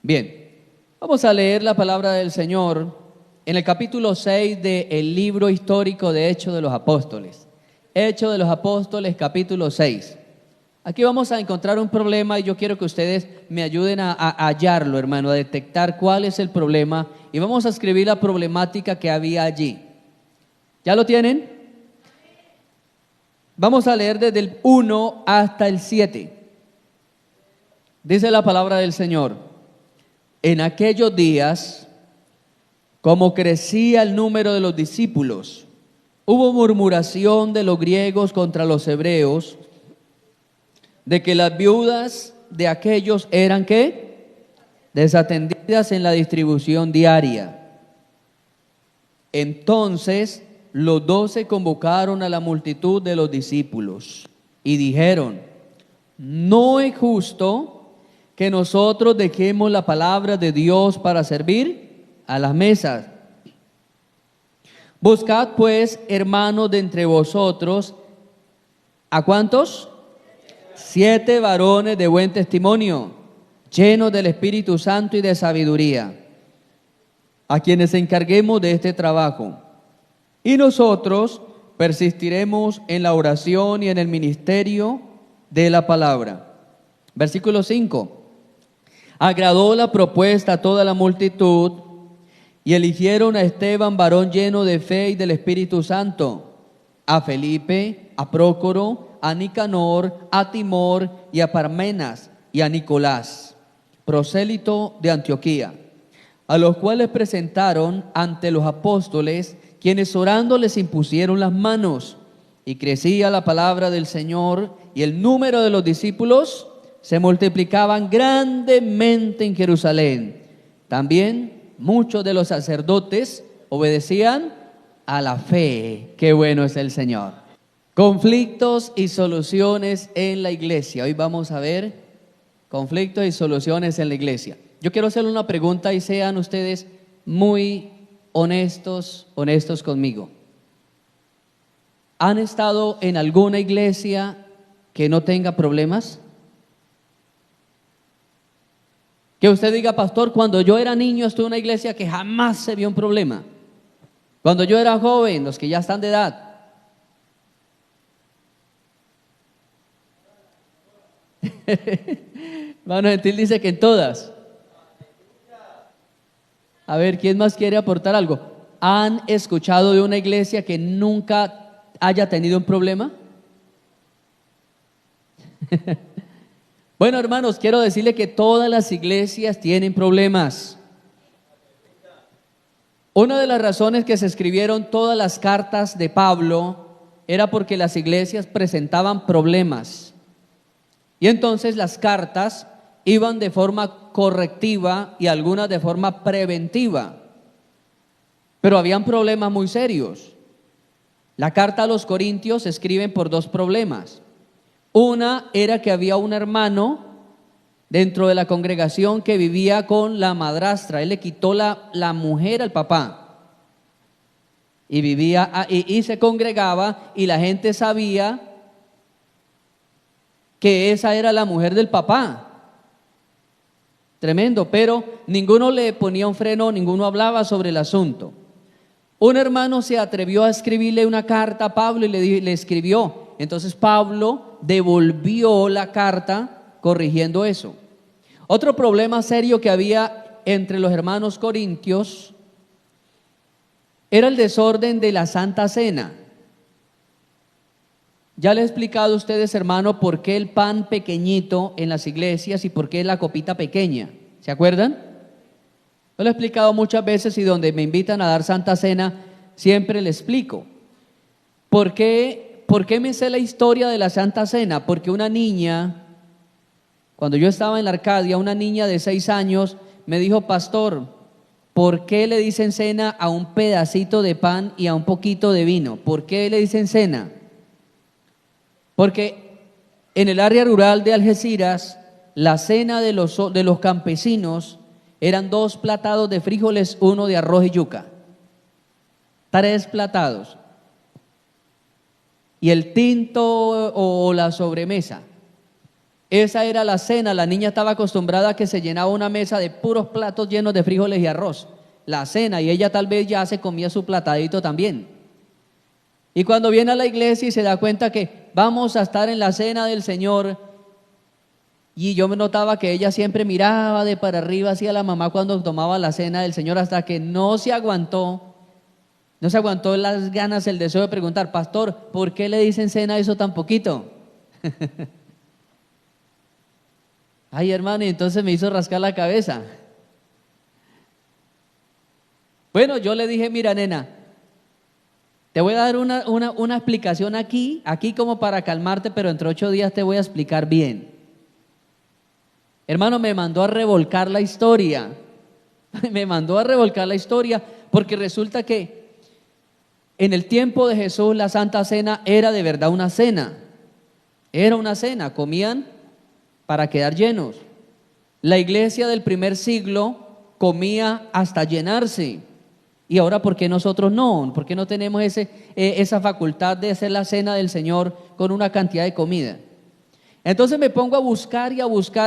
Bien, vamos a leer la palabra del Señor en el capítulo 6 del libro histórico de Hechos de los Apóstoles. Hechos de los Apóstoles, capítulo 6. Aquí vamos a encontrar un problema y yo quiero que ustedes me ayuden a hallarlo, hermano, a detectar cuál es el problema. Y vamos a escribir la problemática que había allí. ¿Ya lo tienen? Vamos a leer desde el 1 hasta el 7. Dice la palabra del Señor: en aquellos días, como crecía el número de los discípulos, hubo murmuración de los griegos contra los hebreos, de que las viudas de aquellos eran ¿qué? Desatendidas en la distribución diaria. Entonces los 12 convocaron a la multitud de los discípulos y dijeron: no es justo que nosotros dejemos la palabra de Dios para servir a las mesas. Buscad pues, hermanos, de entre vosotros, ¿a cuántos? 7 varones de buen testimonio, llenos del Espíritu Santo y de sabiduría, a quienes encarguemos de este trabajo. Y nosotros persistiremos en la oración y en el ministerio de la palabra. Versículo 5. Agradó la propuesta a toda la multitud y eligieron a Esteban, varón lleno de fe y del Espíritu Santo, a Felipe, a Prócoro, a Nicanor, a Timor y a Parmenas y a Nicolás, prosélito de Antioquía, a los cuales presentaron ante los apóstoles, quienes orando les impusieron las manos, y crecía la palabra del Señor, y el número de los discípulos se multiplicaban grandemente en Jerusalén. También muchos de los sacerdotes obedecían a la fe. Qué bueno es el Señor. Conflictos y soluciones en la iglesia. Hoy vamos a ver conflictos y soluciones en la iglesia. Yo quiero hacerle una pregunta y sean ustedes muy honestos conmigo. ¿Han estado en alguna iglesia que no tenga problemas? Que usted diga: pastor, cuando yo era niño estuve en una iglesia que jamás se vio un problema. Cuando yo era joven, los que ya están de edad. Hermano Gentil dice que en todas. A ver, ¿quién más quiere aportar algo? ¿Han escuchado de una iglesia que nunca haya tenido un problema? Bueno, hermanos, quiero decirle que todas las iglesias tienen problemas. Una de las razones que se escribieron todas las cartas de Pablo era porque las iglesias presentaban problemas. Y entonces las cartas iban de forma correctiva y algunas de forma preventiva. Pero habían problemas muy serios. La carta a los Corintios se escriben por 2 problemas. Una era que había un hermano dentro de la congregación que vivía con la madrastra. Él le quitó la mujer al papá y vivía y se congregaba, y la gente sabía que esa era la mujer del papá. Tremendo, pero ninguno le ponía un freno, ninguno hablaba sobre el asunto. Un hermano se atrevió a escribirle una carta a Pablo y le escribió. Entonces Pablo devolvió la carta corrigiendo eso. Otro problema serio que había entre los hermanos corintios era el desorden de la Santa Cena. Ya le he explicado a ustedes, hermano, por qué el pan pequeñito en las iglesias y por qué la copita pequeña. ¿Se acuerdan? Yo lo he explicado muchas veces y donde me invitan a dar Santa Cena siempre le explico. ¿Por qué me sé la historia de la Santa Cena? Porque una niña, cuando yo estaba en la Arcadia, una niña de 6 años me dijo: pastor, ¿por qué le dicen cena a un pedacito de pan y a un poquito de vino? ¿Por qué le dicen cena? Porque en el área rural de Algeciras, la cena de los campesinos eran 2 platados de frijoles, 1 de arroz y yuca. 3 platados. Y el tinto o la sobremesa. Esa era la cena. La niña estaba acostumbrada a que se llenaba una mesa de puros platos llenos de frijoles y arroz. La cena, y ella tal vez ya se comía su platadito también. Y cuando viene a la iglesia y se da cuenta que vamos a estar en la cena del Señor, y yo me notaba que ella siempre miraba de para arriba hacia la mamá cuando tomaba la cena del Señor, hasta que no se aguantó las ganas, el deseo de preguntar: pastor, ¿por qué le dicen cena a eso tan poquito? Ay, hermano, y entonces me hizo rascar la cabeza. Bueno, yo le dije: mira, nena, te voy a dar una explicación aquí como para calmarte, pero entre 8 días te voy a explicar bien. Hermano, me mandó a revolcar la historia. Me mandó a revolcar la historia, porque resulta que en el tiempo de Jesús la Santa Cena era de verdad una cena. Era una cena, comían para quedar llenos. La iglesia del primer siglo comía hasta llenarse. Y ahora, ¿por qué nosotros no? ¿Por qué no tenemos esa facultad de hacer la cena del Señor con una cantidad de comida? Entonces me pongo a buscar,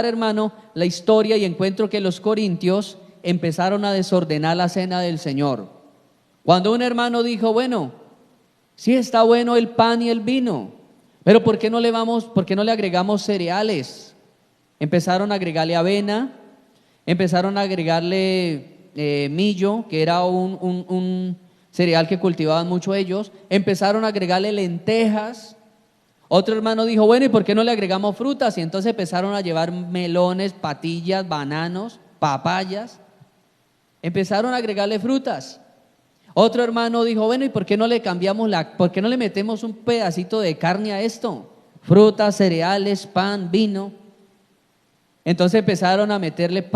hermano, la historia, y encuentro que los corintios empezaron a desordenar la cena del Señor. Cuando un hermano dijo: bueno, sí está bueno el pan y el vino, pero ¿por qué no le agregamos cereales? Empezaron a agregarle avena, empezaron a agregarle millo, que era un cereal que cultivaban mucho ellos. Empezaron a agregarle lentejas. Otro hermano dijo: bueno, ¿y por qué no le agregamos frutas? Y entonces empezaron a llevar melones, patillas, bananos, papayas. Empezaron a agregarle frutas. Otro hermano dijo: bueno, ¿y por qué no le metemos un pedacito de carne a esto? Frutas, cereales, pan, vino. Entonces empezaron a meterle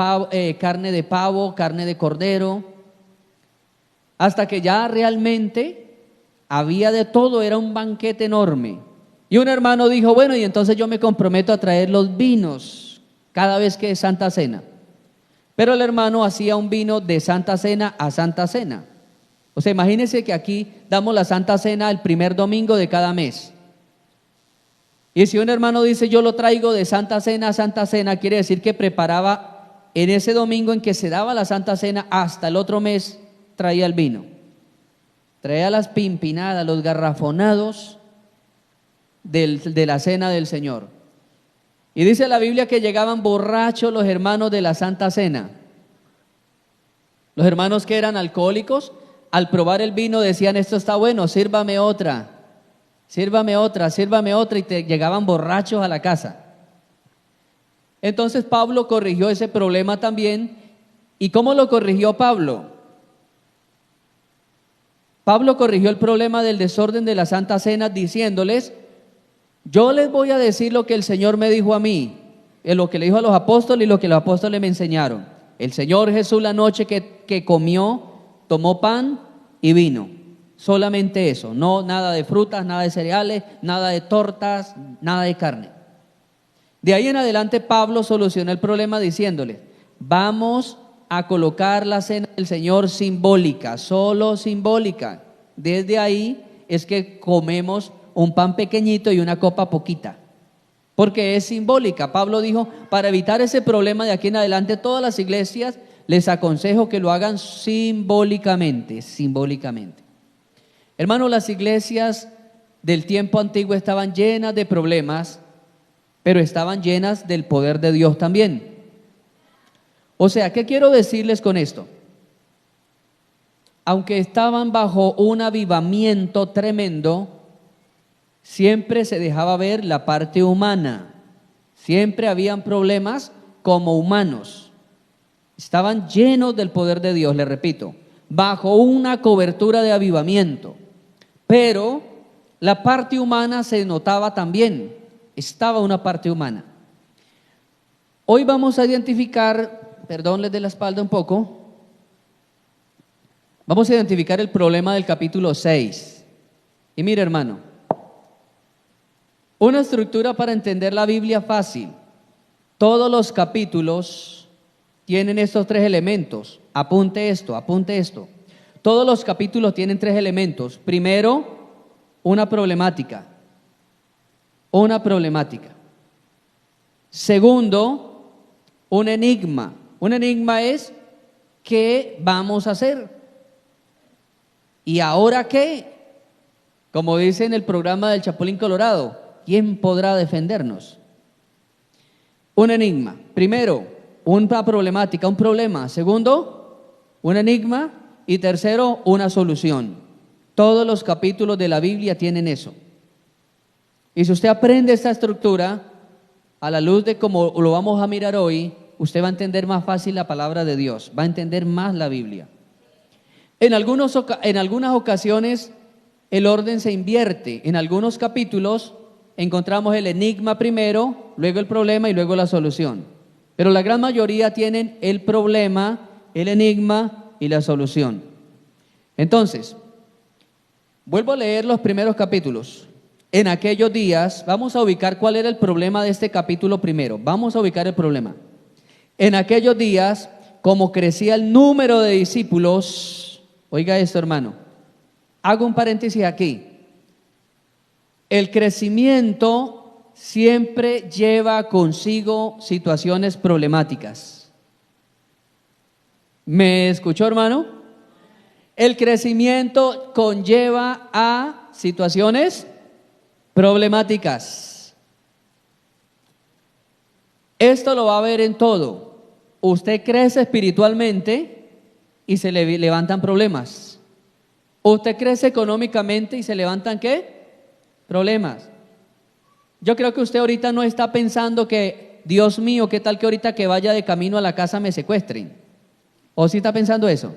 carne de pavo, carne de cordero, hasta que ya realmente había de todo, era un banquete enorme. Y un hermano dijo: bueno, y entonces yo me comprometo a traer los vinos cada vez que es Santa Cena. Pero el hermano hacía un vino de Santa Cena a Santa Cena. O sea, imagínense que aquí damos la Santa Cena el primer domingo de cada mes. Y si un hermano dice: yo lo traigo de Santa Cena a Santa Cena, quiere decir que preparaba en ese domingo en que se daba la Santa Cena, hasta el otro mes traía el vino. Traía las pimpinadas, los garrafonados de la cena del Señor. Y dice la Biblia que llegaban borrachos los hermanos de la Santa Cena. Los hermanos que eran alcohólicos, al probar el vino decían: esto está bueno, sírvame otra, y llegaban borrachos a la casa. Entonces Pablo corrigió ese problema también. ¿Y cómo lo corrigió Pablo? Pablo corrigió el problema del desorden de la Santa Cena diciéndoles: yo les voy a decir lo que el Señor me dijo a mí, lo que le dijo a los apóstoles y lo que los apóstoles me enseñaron. El Señor Jesús, la noche que comió, tomó pan y vino. Solamente eso, no nada de frutas, nada de cereales, nada de tortas, nada de carne. De ahí en adelante Pablo solucionó el problema diciéndoles: vamos a colocar la cena del Señor simbólica, solo simbólica. Desde ahí es que comemos un pan pequeñito y una copa poquita, porque es simbólica. Pablo dijo: para evitar ese problema de aquí en adelante, todas las iglesias les aconsejo que lo hagan simbólicamente. Hermano, las iglesias del tiempo antiguo estaban llenas de problemas, pero estaban llenas del poder de Dios también. O sea, ¿qué quiero decirles con esto? Aunque estaban bajo un avivamiento tremendo, siempre se dejaba ver la parte humana. Siempre habían problemas como humanos. Estaban llenos del poder de Dios, le repito, bajo una cobertura de avivamiento. Pero la parte humana se notaba también. Estaba una parte humana. Hoy vamos a identificar, perdón, les dé la espalda un poco. Vamos a identificar el problema del capítulo 6. Y mire, hermano, una estructura para entender la Biblia fácil. Todos los capítulos tienen estos 3 elementos. Apunte esto. Todos los capítulos tienen 3 elementos. Primero, una problemática. Segundo, un enigma. Un enigma es ¿qué vamos a hacer? ¿Y ahora qué? Como dice en el programa del Chapulín Colorado, ¿quién podrá defendernos? Un enigma. Primero, una problemática, un problema. Segundo, un enigma. Y tercero, una solución. Todos los capítulos de la Biblia tienen eso. Y si usted aprende esta estructura, a la luz de cómo lo vamos a mirar hoy, usted va a entender más fácil la palabra de Dios, va a entender más la Biblia. En algunas ocasiones el orden se invierte. En algunos capítulos encontramos el enigma primero, luego el problema y luego la solución. Pero la gran mayoría tienen el problema, el enigma y la solución. Entonces, vuelvo a leer los primeros capítulos. En aquellos días, vamos a ubicar cuál era el problema de este capítulo primero. Vamos a ubicar el problema. En aquellos días, como crecía el número de discípulos, oiga esto, hermano, hago un paréntesis aquí. El crecimiento siempre lleva consigo situaciones problemáticas. ¿Me escuchó, hermano? El crecimiento conlleva a situaciones problemáticas. Esto lo va a ver en todo. Usted crece espiritualmente y se le levantan problemas. Usted crece económicamente y se levantan ¿qué? Problemas. Yo creo que usted ahorita no está pensando que, Dios mío, ¿qué tal que ahorita que vaya de camino a la casa me secuestren? ¿O sí está pensando eso?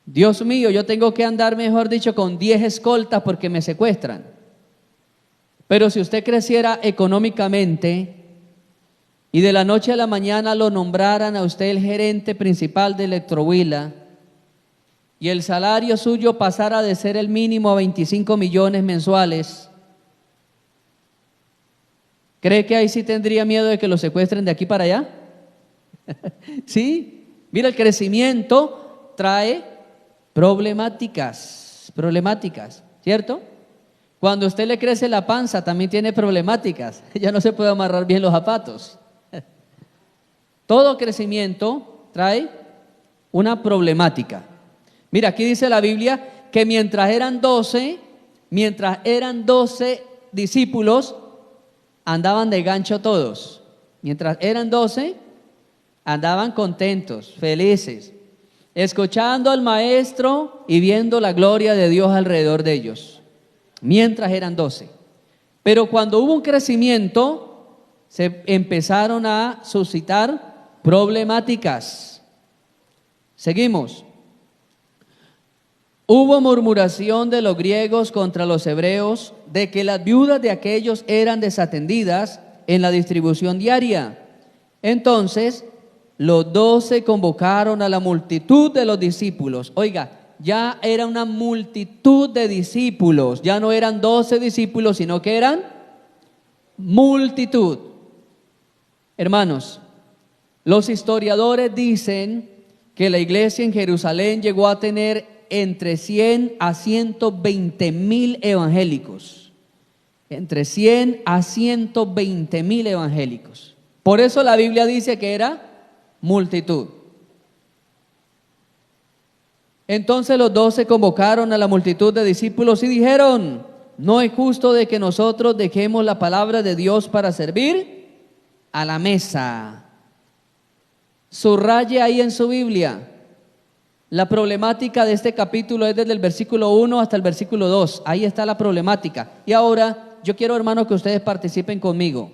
Dios mío, yo tengo que andar, mejor dicho, con 10 escoltas porque me secuestran. Pero si usted creciera económicamente y de la noche a la mañana lo nombraran a usted el gerente principal de Electrohuila y el salario suyo pasara de ser el mínimo a 25 millones mensuales, ¿cree que ahí sí tendría miedo de que lo secuestren de aquí para allá? ¿Sí? Mira, el crecimiento trae problemáticas, ¿cierto? Cuando a usted le crece la panza también tiene problemáticas, ya no se puede amarrar bien los zapatos. Todo crecimiento trae una problemática. Mira, aquí dice la Biblia que mientras eran 12 discípulos, andaban de gancho todos. Mientras eran 12, andaban contentos, felices, escuchando al maestro y viendo la gloria de Dios alrededor de ellos, mientras eran 12. Pero cuando hubo un crecimiento, se empezaron a suscitar problemáticas. Seguimos. Hubo murmuración de los griegos contra los hebreos de que las viudas de aquellos eran desatendidas en la distribución diaria. Entonces, los 12 convocaron a la multitud de los discípulos. Oiga, ya era una multitud de discípulos. Ya no eran 12 discípulos, sino que eran multitud. Hermanos, los historiadores dicen que la iglesia en Jerusalén llegó a tener entre 100 a 120 mil evangélicos. Entre 100 a 120 mil evangélicos. Por eso la Biblia dice que era multitud. Entonces los 12 convocaron a la multitud de discípulos y dijeron: no es justo de que nosotros dejemos la palabra de Dios para servir a la mesa. Subraye ahí en su Biblia. La problemática de este capítulo es desde el versículo 1 hasta el versículo 2. Ahí está la problemática. Y ahora yo quiero, hermanos, que ustedes participen conmigo.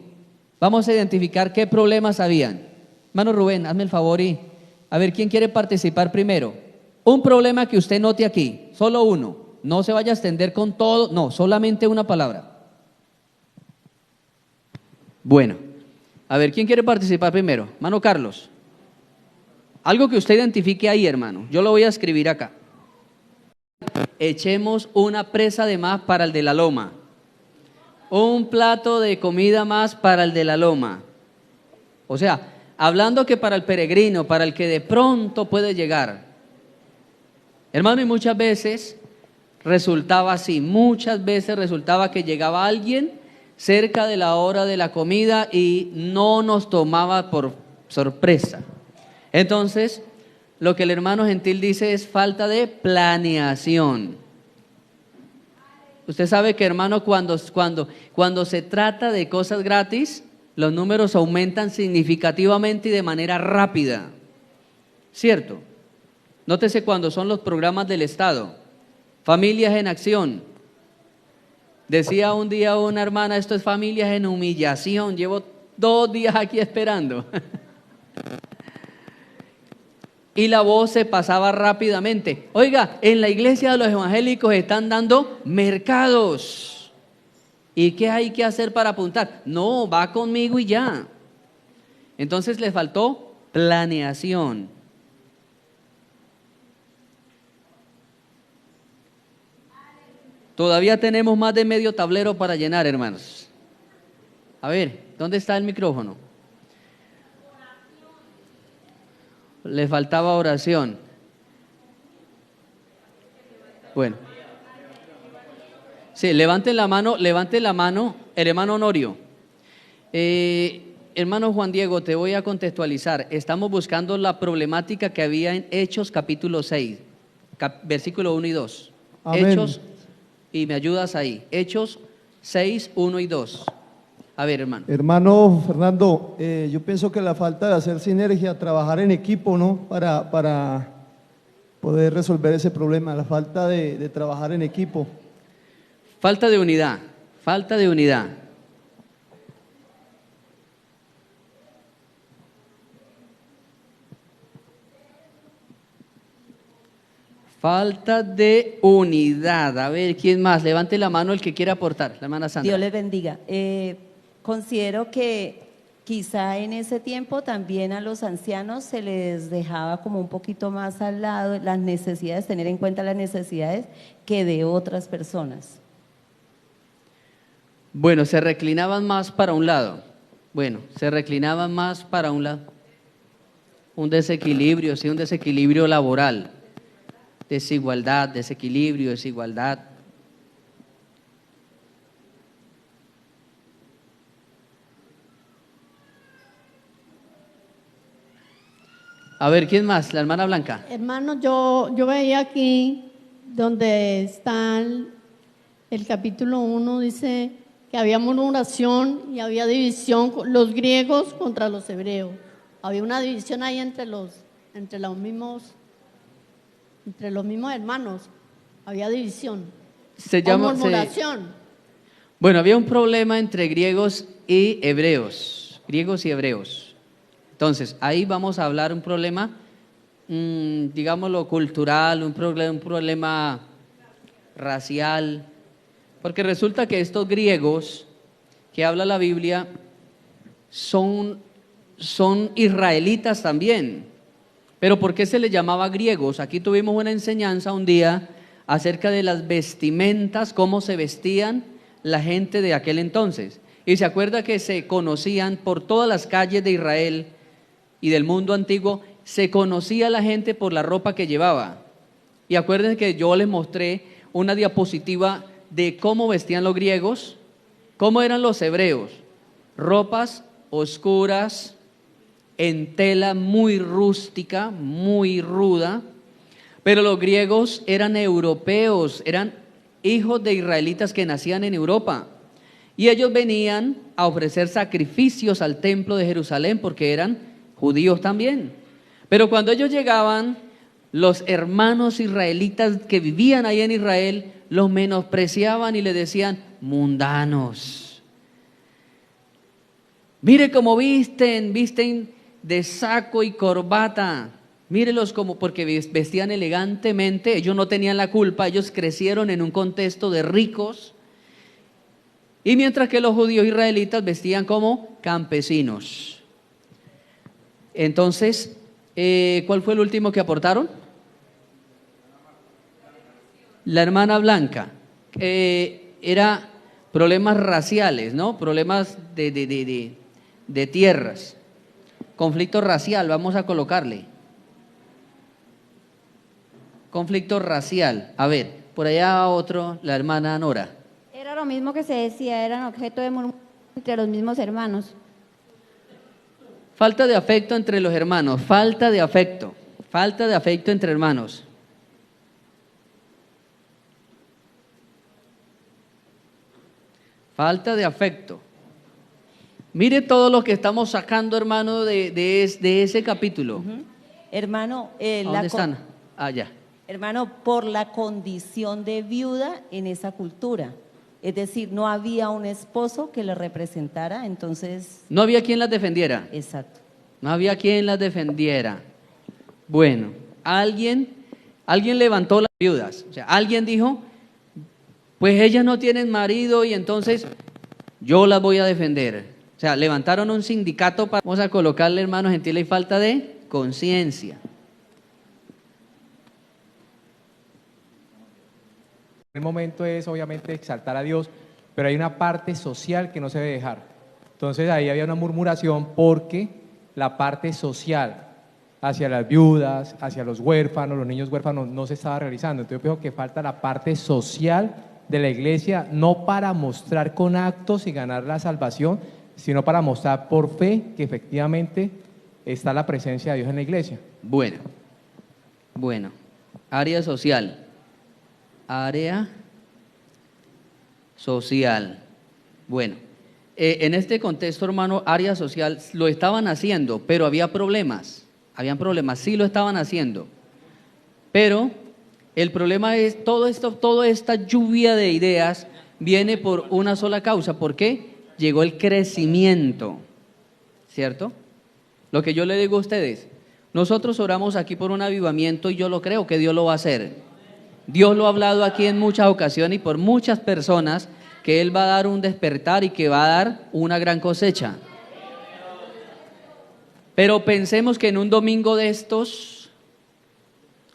Vamos a identificar qué problemas habían. Hermano Rubén, hazme el favor y a ver quién quiere participar primero. Un problema que usted note aquí, solo uno. No se vaya a extender con todo, no, solamente una palabra. Bueno, a ver quién quiere participar primero. Hermano Carlos. Algo que usted identifique ahí, hermano. Yo lo voy a escribir acá. Echemos una presa de más para el de la loma. Un plato de comida más para el de la loma. O sea, hablando que para el peregrino, para el que de pronto puede llegar. Hermano, y muchas veces resultaba así. Muchas veces resultaba que llegaba alguien, cerca de la hora de la comida y no nos tomaba por sorpresa. Entonces, lo que el hermano Gentil dice es falta de planeación. Usted sabe que, hermano, cuando se trata de cosas gratis, los números aumentan significativamente y de manera rápida, ¿cierto? Nótese cuando son los programas del Estado, Familias en Acción. Decía un día una hermana, esto es Familias en Humillación, llevo 2 días aquí esperando. Y la voz se pasaba rápidamente. Oiga, en la iglesia de los evangélicos están dando mercados. ¿Y qué hay que hacer para apuntar? No, va conmigo y ya. Entonces le faltó planeación. Todavía tenemos más de medio tablero para llenar, hermanos. A ver, ¿dónde está el micrófono? Le faltaba oración. Bueno. Sí, levante la mano, el hermano Honorio. Hermano Juan Diego, te voy a contextualizar. Estamos buscando la problemática que había en Hechos capítulo 6, versículo 1 y 2. Amén. Hechos, y me ayudas ahí. Hechos 6, 1 y 2. A ver, hermano. Hermano Fernando, yo pienso que la falta de hacer sinergia, trabajar en equipo, ¿no? Para poder resolver ese problema, la falta de trabajar en equipo. Falta de unidad, falta de unidad. Falta de unidad. A ver, ¿quién más? Levante la mano el que quiera aportar. La hermana Sandra. Dios les bendiga. Considero que quizá en ese tiempo también a los ancianos se les dejaba como un poquito más al lado las necesidades, tener en cuenta las necesidades que de otras personas. Bueno, se reclinaban más para un lado. Un desequilibrio, sí, un desequilibrio laboral. Desigualdad, desequilibrio, desigualdad. A ver, ¿quién más? La hermana Blanca. Hermano, yo veía aquí donde está el capítulo 1, dice que había murmuración y había división, los griegos contra los hebreos. Había una división ahí entre los mismos hermanos. Había división. Murmuración. Bueno, había un problema entre griegos y hebreos. Entonces, ahí vamos a hablar un problema, digámoslo, cultural, un problema racial, porque resulta que estos griegos que habla la Biblia son israelitas también. Pero ¿por qué se les llamaba griegos? Aquí tuvimos una enseñanza un día acerca de las vestimentas, cómo se vestían la gente de aquel entonces. Y se acuerda que se conocían por todas las calles de Israel y del mundo antiguo, se conocía la gente por la ropa que llevaba. Y acuérdense que yo les mostré una diapositiva de cómo vestían los griegos, cómo eran los hebreos. Ropas oscuras, en tela muy rústica, muy ruda. Pero los griegos eran europeos, eran hijos de israelitas que nacían en Europa. Y ellos venían a ofrecer sacrificios al templo de Jerusalén porque eran judíos también. Pero cuando ellos llegaban, los hermanos israelitas que vivían ahí en Israel los menospreciaban y le decían mundanos. Mire cómo visten de saco y corbata. Mírelos como, porque vestían elegantemente. Ellos no tenían la culpa, ellos crecieron en un contexto de ricos. Y mientras que los judíos israelitas vestían como campesinos. Entonces, ¿cuál fue el último que aportaron? La hermana Blanca. Era problemas raciales, ¿no? Problemas de tierras. Conflicto racial, vamos a colocarle. Conflicto racial. A ver, por allá otro, la hermana Nora. Era lo mismo que se decía, eran objeto de murmuración entre los mismos hermanos. Falta de afecto entre los hermanos, falta de afecto entre hermanos. Falta de afecto. Mire todo lo que estamos sacando, hermano, de ese capítulo. Hermano, ¿Dónde están? Allá. hermano, por la condición de viuda en esa cultura. Es decir, no había un esposo que le representara, entonces… No había quien las defendiera. Exacto. No había quien las defendiera. Bueno, alguien levantó las viudas. O sea, alguien dijo, pues ellas no tienen marido y entonces yo las voy a defender. O sea, levantaron un sindicato para, vamos a colocarle, hermano gentil, y falta de conciencia. El momento es obviamente exaltar a Dios, pero hay una parte social que no se debe dejar. Entonces ahí había una murmuración porque la parte social hacia las viudas, hacia los huérfanos, los niños huérfanos no se estaba realizando. Entonces yo pienso que falta la parte social de la iglesia, no para mostrar con actos y ganar la salvación, sino para mostrar por fe que efectivamente está la presencia de Dios en la iglesia. Bueno, área social. Área social. Bueno, en este contexto, hermano, área social lo estaban haciendo, pero había problemas. Habían problemas, sí lo estaban haciendo. Pero el problema es, toda esta lluvia de ideas viene por una sola causa. ¿Por qué? Llegó el crecimiento, ¿cierto? Lo que yo le digo a ustedes, nosotros oramos aquí por un avivamiento y yo lo creo que Dios lo va a hacer. Dios lo ha hablado aquí en muchas ocasiones y por muchas personas que Él va a dar un despertar y que va a dar una gran cosecha. Pero pensemos que en un domingo de estos,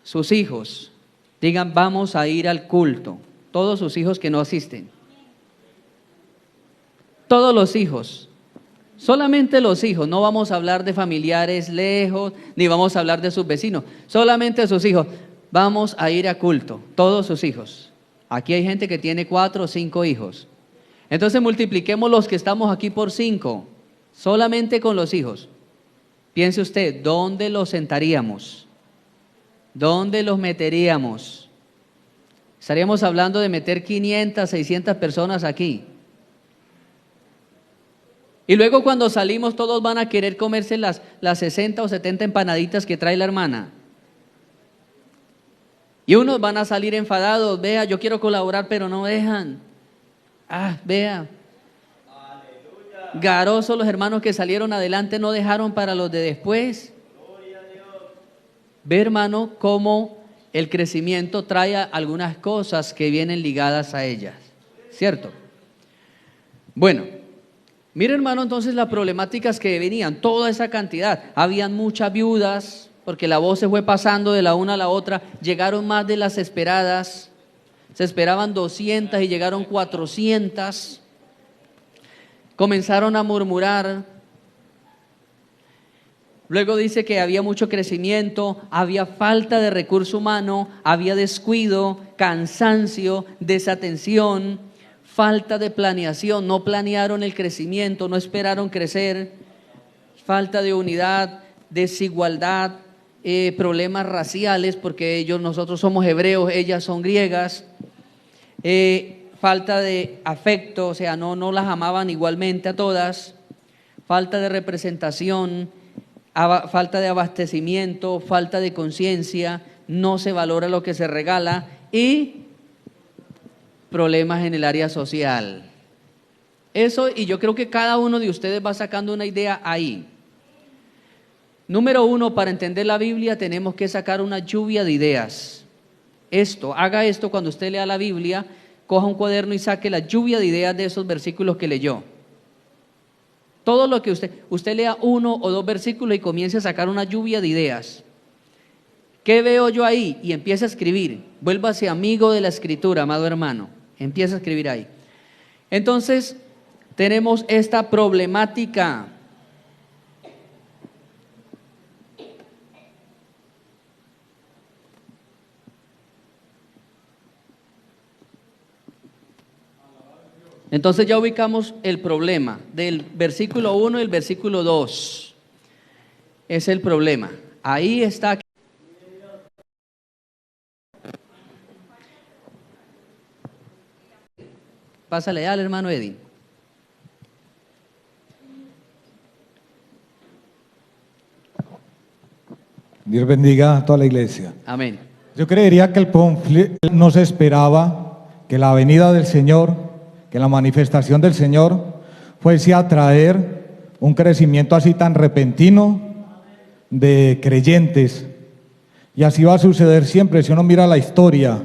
sus hijos digan, vamos a ir al culto. Todos sus hijos que no asisten. Todos los hijos. Solamente los hijos. No vamos a hablar de familiares lejos, ni vamos a hablar de sus vecinos. Solamente sus hijos. Vamos a ir a culto, todos sus hijos. Aquí hay gente que tiene 4 o 5 hijos. Entonces multipliquemos los que estamos aquí por 5, solamente con los hijos. Piense usted, ¿dónde los sentaríamos? ¿Dónde los meteríamos? Estaríamos hablando de meter 500, 600 personas aquí. Y luego cuando salimos todos van a querer comerse las 60 o 70 empanaditas que trae la hermana. Y unos van a salir enfadados, vea, yo quiero colaborar, pero no dejan. Vea. Garosos los hermanos que salieron adelante no dejaron para los de después. Ve, hermano, cómo el crecimiento trae algunas cosas que vienen ligadas a ellas, ¿cierto? Bueno, mire, hermano, entonces las problemáticas que venían, toda esa cantidad. Habían muchas viudas, porque la voz se fue pasando de la una a la otra, llegaron más de las esperadas, se esperaban 200 y llegaron 400, comenzaron a murmurar. Luego dice que había mucho crecimiento, había falta de recurso humano, había descuido, cansancio, desatención, falta de planeación, no planearon el crecimiento, no esperaron crecer, falta de unidad, desigualdad, problemas raciales, porque nosotros somos hebreos, ellas son griegas, falta de afecto, o sea, no las amaban igualmente a todas, falta de representación, falta de abastecimiento, falta de conciencia, no se valora lo que se regala y problemas en el área social. Eso, y yo creo que cada uno de ustedes va sacando una idea ahí. Número 1, para entender la Biblia tenemos que sacar una lluvia de ideas. Haga esto cuando usted lea la Biblia, coja un cuaderno y saque la lluvia de ideas de esos versículos que leyó. Todo lo que usted lea 1 o 2 versículos y comience a sacar una lluvia de ideas. ¿Qué veo yo ahí? Y empieza a escribir. Vuélvase amigo de la escritura, amado hermano. Empieza a escribir ahí. Entonces, tenemos esta problemática. Entonces ya ubicamos el problema del versículo 1 y el versículo 2. Es el problema. Ahí está. Pásale al hermano Edwin. Dios bendiga a toda la iglesia. Amén. Yo creería que el conflicto no se esperaba que la venida del Señor, que la manifestación del Señor fuese a traer un crecimiento así tan repentino de creyentes. Y así va a suceder siempre. Si uno mira la historia,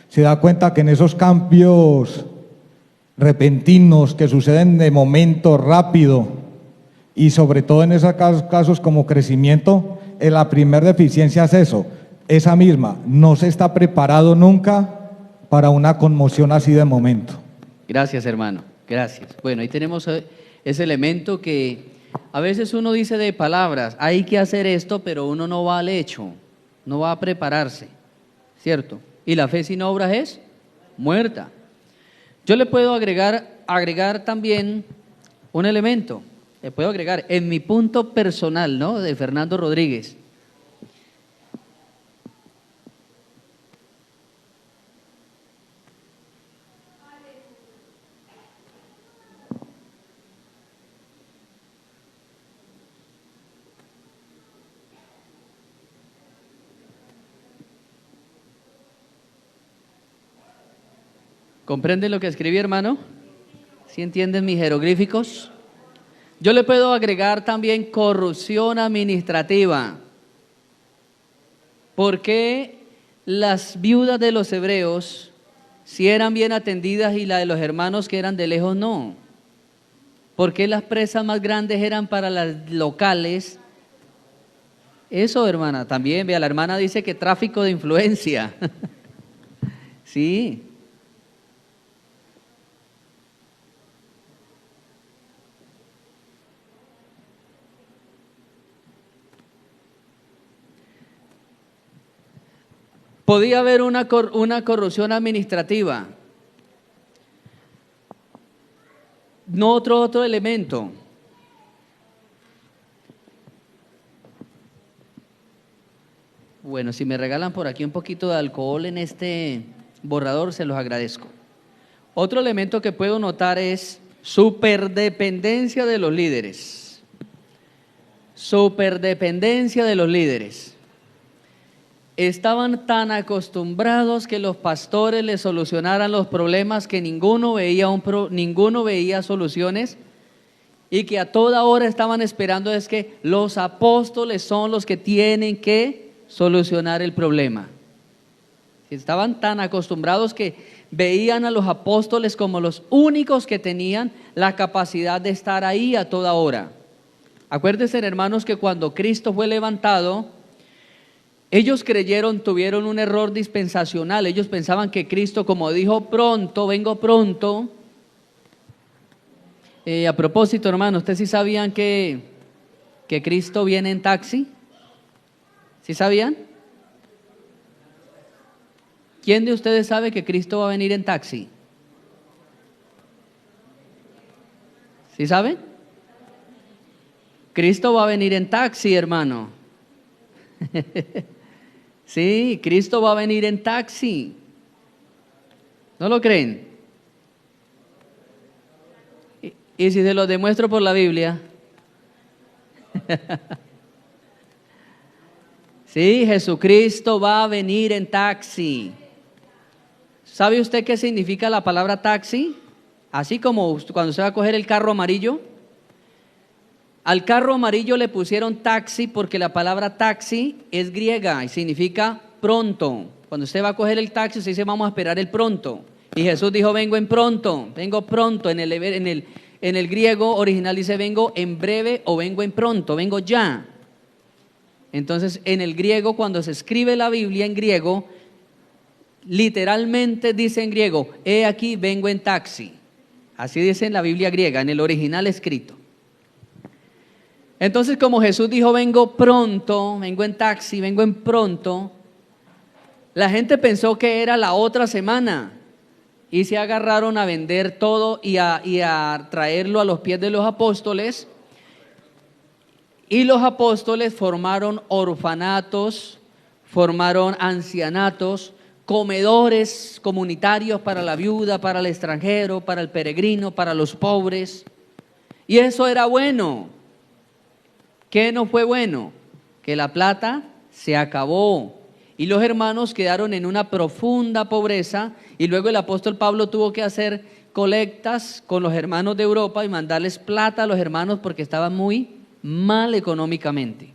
se da cuenta que en esos cambios repentinos que suceden de momento rápido y sobre todo en esos casos como crecimiento, la primera deficiencia es eso, esa misma, no se está preparado nunca para una conmoción así de momento. Gracias, hermano, gracias. Bueno, ahí tenemos ese elemento que a veces uno dice de palabras, hay que hacer esto, pero uno no va al hecho, no va a prepararse, ¿cierto? Y la fe sin obras es muerta. Yo le puedo agregar también un elemento, le puedo agregar en mi punto personal, ¿no? De Fernando Rodríguez. ¿Comprenden lo que escribí, hermano? ¿Sí entienden mis jeroglíficos? Yo le puedo agregar también corrupción administrativa. ¿Por qué las viudas de los hebreos si eran bien atendidas y la de los hermanos que eran de lejos no? ¿Por qué las presas más grandes eran para las locales? Eso, hermana, también, vea, la hermana dice que tráfico de influencia. Sí. Podía haber una corrupción administrativa. No otro elemento. Bueno, si me regalan por aquí un poquito de alcohol en este borrador, se los agradezco. Otro elemento que puedo notar es superdependencia de los líderes. Superdependencia de los líderes. Estaban tan acostumbrados que los pastores les solucionaran los problemas que ninguno veía soluciones y que a toda hora estaban esperando es que los apóstoles son los que tienen que solucionar el problema. Estaban tan acostumbrados que veían a los apóstoles como los únicos que tenían la capacidad de estar ahí a toda hora. Acuérdense, hermanos, que cuando Cristo fue levantado, ellos tuvieron un error dispensacional. Ellos pensaban que Cristo, como dijo pronto, vengo pronto. A propósito, hermano, ¿ustedes sí sabían que Cristo viene en taxi? ¿Sí sabían? ¿Quién de ustedes sabe que Cristo va a venir en taxi? ¿Sí saben? Cristo va a venir en taxi, hermano. Sí, Cristo va a venir en taxi. ¿No lo creen? ¿Y si se lo demuestro por la Biblia? Sí, Jesucristo va a venir en taxi. ¿Sabe usted qué significa la palabra taxi? Así como cuando se va a coger el carro amarillo. Al carro amarillo le pusieron taxi porque la palabra taxi es griega y significa pronto. Cuando usted va a coger el taxi, usted dice vamos a esperar el pronto. Y Jesús dijo vengo pronto. En el griego original dice vengo en breve o vengo en pronto, vengo ya. Entonces en el griego, cuando se escribe la Biblia en griego, literalmente dice en griego, he aquí vengo en taxi. Así dice en la Biblia griega, en el original escrito. Entonces, como Jesús dijo, vengo pronto, vengo en taxi, vengo en pronto, la gente pensó que era la otra semana. y se agarraron a vender todo y a traerlo a los pies de los apóstoles. Y los apóstoles formaron orfanatos, formaron ancianatos, comedores comunitarios para la viuda, para el extranjero, para el peregrino, para los pobres. Y eso era bueno. ¿Qué no fue bueno? Que la plata se acabó y los hermanos quedaron en una profunda pobreza, y luego el apóstol Pablo tuvo que hacer colectas con los hermanos de Europa y mandarles plata a los hermanos porque estaban muy mal económicamente.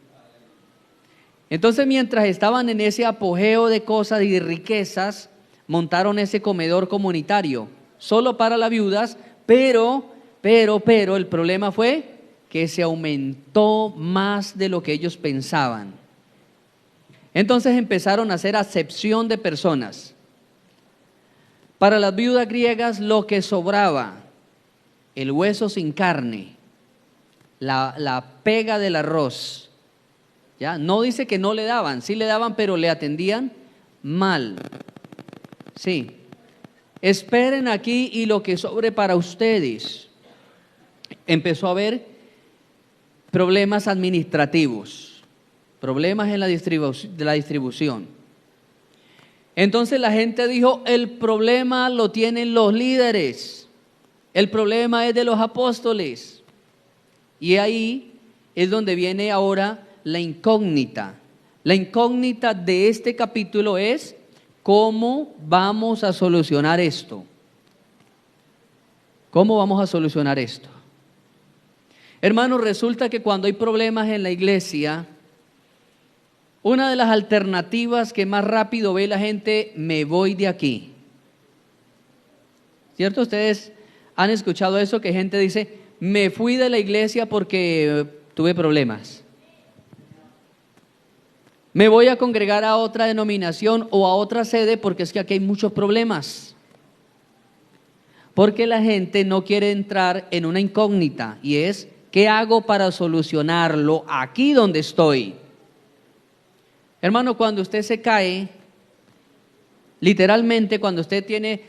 Entonces, mientras estaban en ese apogeo de cosas y de riquezas, montaron ese comedor comunitario solo para las viudas, pero el problema fue que se aumentó más de lo que ellos pensaban. Entonces empezaron a hacer acepción de personas. Para las viudas griegas, lo que sobraba, el hueso sin carne, la pega del arroz, ¿ya? No dice que no le daban, sí le daban, pero le atendían mal. Sí. Esperen aquí y lo que sobre para ustedes. Empezó a haber problemas administrativos, problemas en la distribución. Entonces la gente dijo, el problema lo tienen los líderes, el problema es de los apóstoles. Y ahí es donde viene ahora la incógnita. La incógnita de este capítulo es, ¿cómo vamos a solucionar esto? ¿Cómo vamos a solucionar esto? Hermanos, resulta que cuando hay problemas en la iglesia, una de las alternativas que más rápido ve la gente, me voy de aquí. ¿Cierto? Ustedes han escuchado eso, que gente dice, me fui de la iglesia porque tuve problemas. Me voy a congregar a otra denominación o a otra sede porque es que aquí hay muchos problemas. Porque la gente no quiere entrar en una incógnita y es, ¿qué hago para solucionarlo aquí donde estoy? Hermano, cuando usted se cae, literalmente cuando usted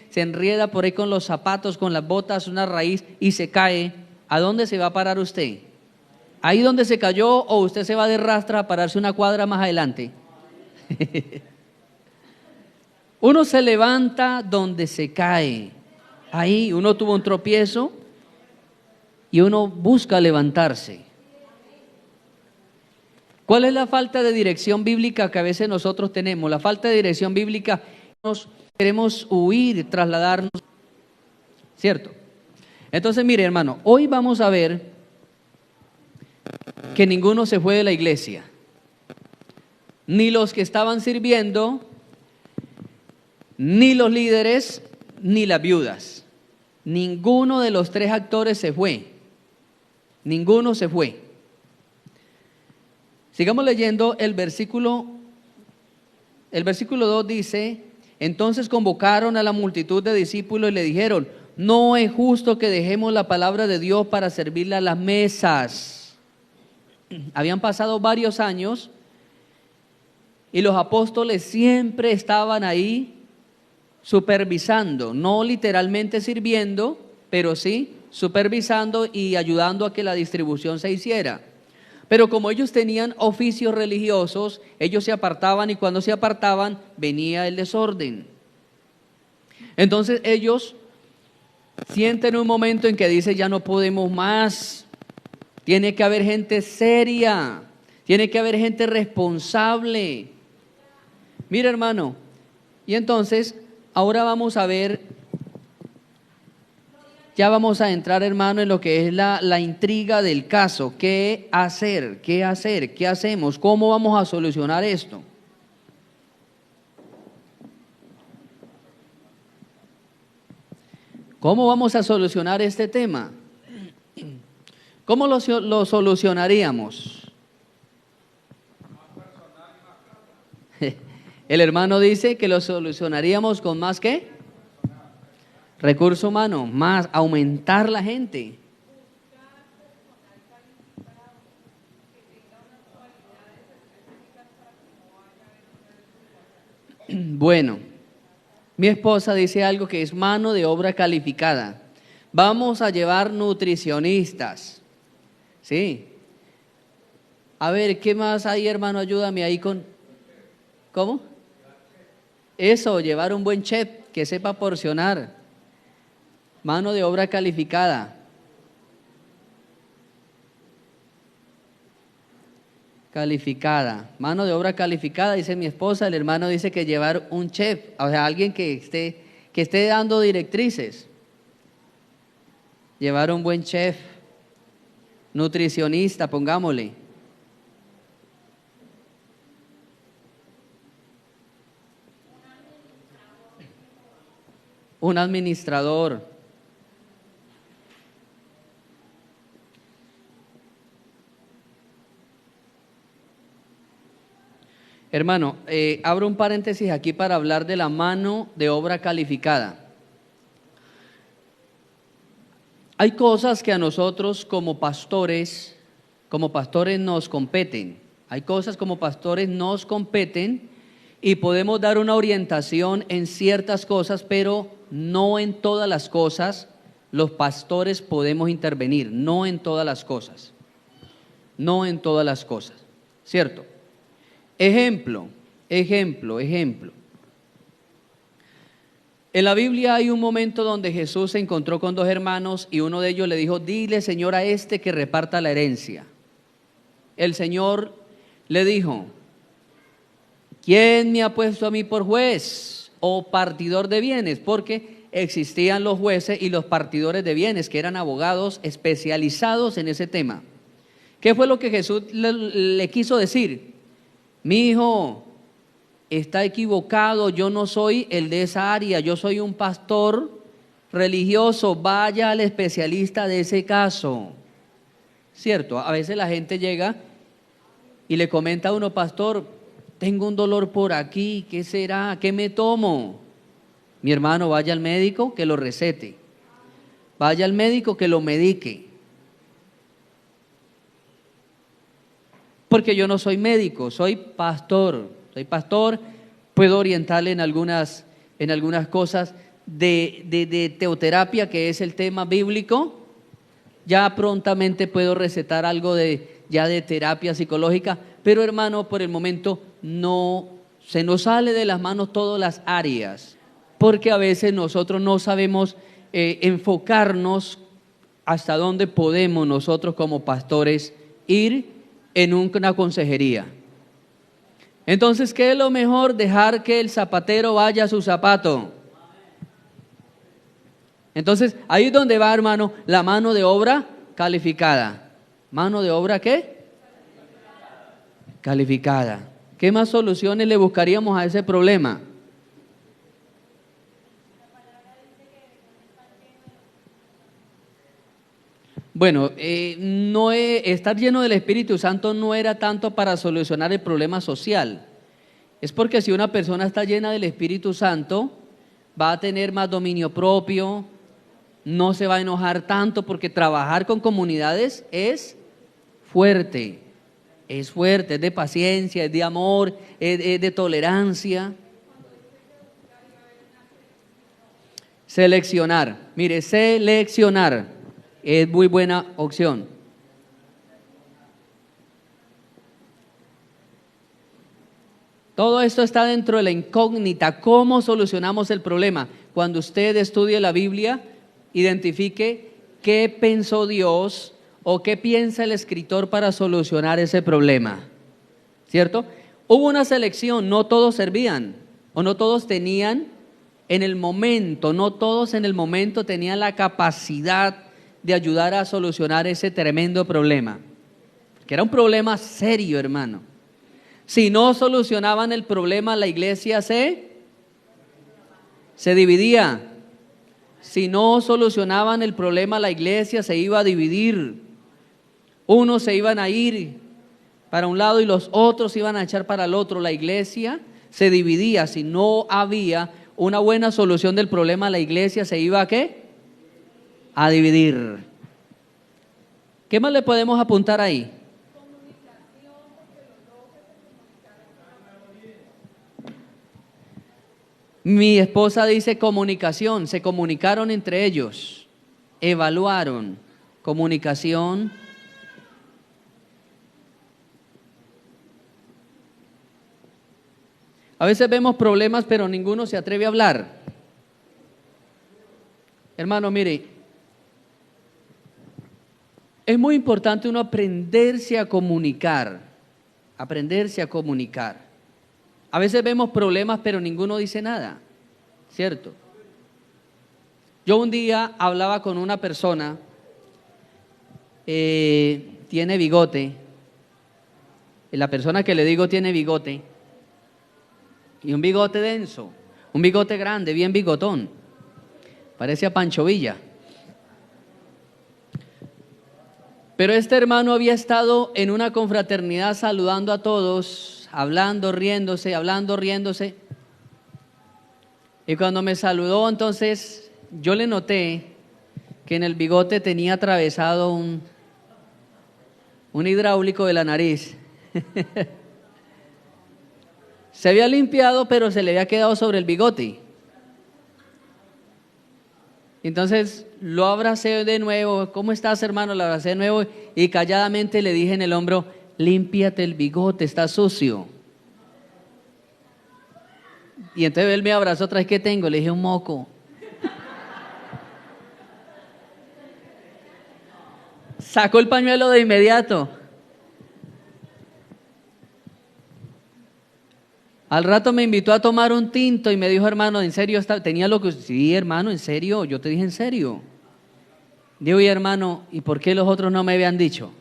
se enrieda por ahí con los zapatos, con las botas, una raíz y se cae, ¿a dónde se va a parar usted? ¿Ahí donde se cayó o usted se va de rastra a pararse una cuadra más adelante? Uno se levanta donde se cae. Ahí uno tuvo un tropiezo y uno busca levantarse. ¿Cuál es la falta de dirección bíblica que a veces nosotros tenemos? La falta de dirección bíblica, nos queremos huir, trasladarnos, ¿cierto? Entonces, mire, hermano, hoy vamos a ver que ninguno se fue de la iglesia, ni los que estaban sirviendo, ni los líderes, ni las viudas. Ninguno de los tres actores se fue. Ninguno se fue. Sigamos leyendo el versículo 2 dice, entonces convocaron a la multitud de discípulos y le dijeron, no es justo que dejemos la palabra de Dios para servirle a las mesas. Habían pasado varios años y los apóstoles siempre estaban ahí supervisando, no literalmente sirviendo, pero sí supervisando y ayudando a que la distribución se hiciera. Pero como ellos tenían oficios religiosos, ellos se apartaban y cuando se apartaban venía el desorden. Entonces ellos sienten un momento en que dicen ya no podemos más, tiene que haber gente seria, tiene que haber gente responsable. Mira, hermano, y entonces ahora vamos a ver, ya vamos a entrar, hermano, en lo que es la intriga del caso. ¿Qué hacer? ¿Qué hacer? ¿Qué hacemos? ¿Cómo vamos a solucionar esto? ¿Cómo vamos a solucionar este tema? ¿Cómo lo solucionaríamos? El hermano dice que lo solucionaríamos con más ¿qué? Recurso humano, más aumentar la gente. Bueno, Mi esposa dice algo que es mano de obra calificada. Vamos a llevar nutricionistas. Sí. A ver, ¿qué más hay, hermano? Ayúdame ahí con... ¿Cómo? Eso, llevar un buen chef que sepa porcionar. Mano de obra calificada. Calificada. Mano de obra calificada, dice mi esposa. El hermano dice que llevar un chef, o sea, alguien que esté dando directrices. Llevar un buen chef. Nutricionista, pongámosle. Un administrador. Hermano, abro un paréntesis aquí para hablar de la mano de obra calificada. Hay cosas que a nosotros como pastores nos competen. Hay cosas como pastores nos competen y podemos dar una orientación en ciertas cosas, pero no en todas las cosas los pastores podemos intervenir, no en todas las cosas. No en todas las cosas, ¿cierto? Ejemplo. En la Biblia hay un momento donde Jesús se encontró con dos hermanos y uno de ellos le dijo, dile, Señor, a este que reparta la herencia. El Señor le dijo, ¿quién me ha puesto a mí por juez o partidor de bienes? Porque existían los jueces y los partidores de bienes, que eran abogados especializados en ese tema. ¿Qué fue lo que Jesús le quiso decir? Mi hijo, está equivocado, yo no soy el de esa área, yo soy un pastor religioso, vaya al especialista de ese caso. Cierto, a veces la gente llega y le comenta a uno, pastor, tengo un dolor por aquí, ¿qué será? ¿Qué me tomo? Mi hermano, vaya al médico que lo recete, vaya al médico que lo medique. Porque yo no soy médico, soy pastor, puedo orientarle en algunas cosas de teoterapia, que es el tema bíblico. Ya prontamente puedo recetar algo de terapia psicológica, pero hermano, por el momento no se nos sale de las manos todas las áreas, porque a veces nosotros no sabemos enfocarnos hasta dónde podemos nosotros como pastores ir en una consejería. Entonces, ¿qué es lo mejor? Dejar que el zapatero vaya a su zapato. Entonces, ahí es donde va, hermano, la mano de obra calificada. ¿Mano de obra qué? Calificada. ¿Qué más soluciones le buscaríamos a ese problema? Bueno, estar lleno del Espíritu Santo no era tanto para solucionar el problema social. Es porque si una persona está llena del Espíritu Santo, va a tener más dominio propio, no se va a enojar tanto, porque trabajar con comunidades es fuerte, es de paciencia, es de amor, es de tolerancia. Seleccionar, mire, seleccionar. Es muy buena opción. Todo esto está dentro de la incógnita. ¿Cómo solucionamos el problema? Cuando usted estudie la Biblia, identifique qué pensó Dios o qué piensa el escritor para solucionar ese problema. ¿Cierto? Hubo una selección, no todos servían o no todos tenían en el momento, no todos en el momento tenían la capacidad de ayudar a solucionar ese tremendo problema, que era un problema serio, hermano. Si no solucionaban el problema, la iglesia se dividía. Si no solucionaban el problema, la iglesia se iba a dividir. Unos se iban a ir para un lado y los otros se iban a echar para el otro. La iglesia se dividía. Si no había una buena solución del problema, la iglesia se iba a ¿qué? A dividir. ¿Qué más le podemos apuntar ahí? Mi esposa dice comunicación, se comunicaron entre ellos, evaluaron, comunicación. A veces vemos problemas, pero ninguno se atreve a hablar. Hermano, mire, es muy importante uno aprenderse a comunicar, aprenderse a comunicar. A veces vemos problemas, pero ninguno dice nada, ¿cierto? Yo un día hablaba con una persona, tiene bigote, y la persona que le digo tiene bigote, y un bigote denso, un bigote grande, bien bigotón, parece a Pancho Villa. Pero este hermano había estado en una confraternidad saludando a todos, hablando, riéndose, y cuando me saludó, entonces yo le noté que en el bigote tenía atravesado un hidráulico de la nariz. Se había limpiado, pero se le había quedado sobre el bigote. Entonces lo abracé de nuevo. ¿Cómo estás, hermano? Lo abracé de nuevo y calladamente le dije en el hombro: límpiate el bigote, está sucio. Y entonces él me abrazó otra vez. ¿Qué tengo? Le dije: un moco. Sacó el pañuelo de inmediato. Al rato me invitó a tomar un tinto y me dijo: hermano, ¿en serio tenía lo que...? Sí, hermano, en serio, yo te dije en serio. Digo: y hermano, ¿y por qué los otros no me habían dicho?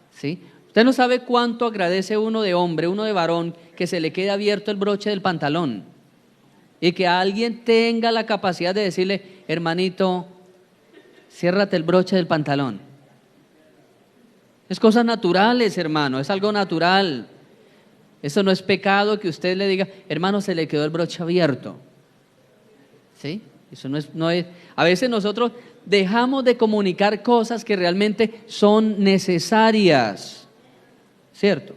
¿Sí? Usted no sabe cuánto agradece uno de hombre, uno de varón, que se le quede abierto el broche del pantalón y que alguien tenga la capacidad de decirle: hermanito, ciérrate el broche del pantalón. Es cosas naturales, hermano, es algo natural. Eso no es pecado que usted le diga: hermano, se le quedó el broche abierto. ¿Sí? Eso no es. A veces nosotros dejamos de comunicar cosas que realmente son necesarias, ¿cierto?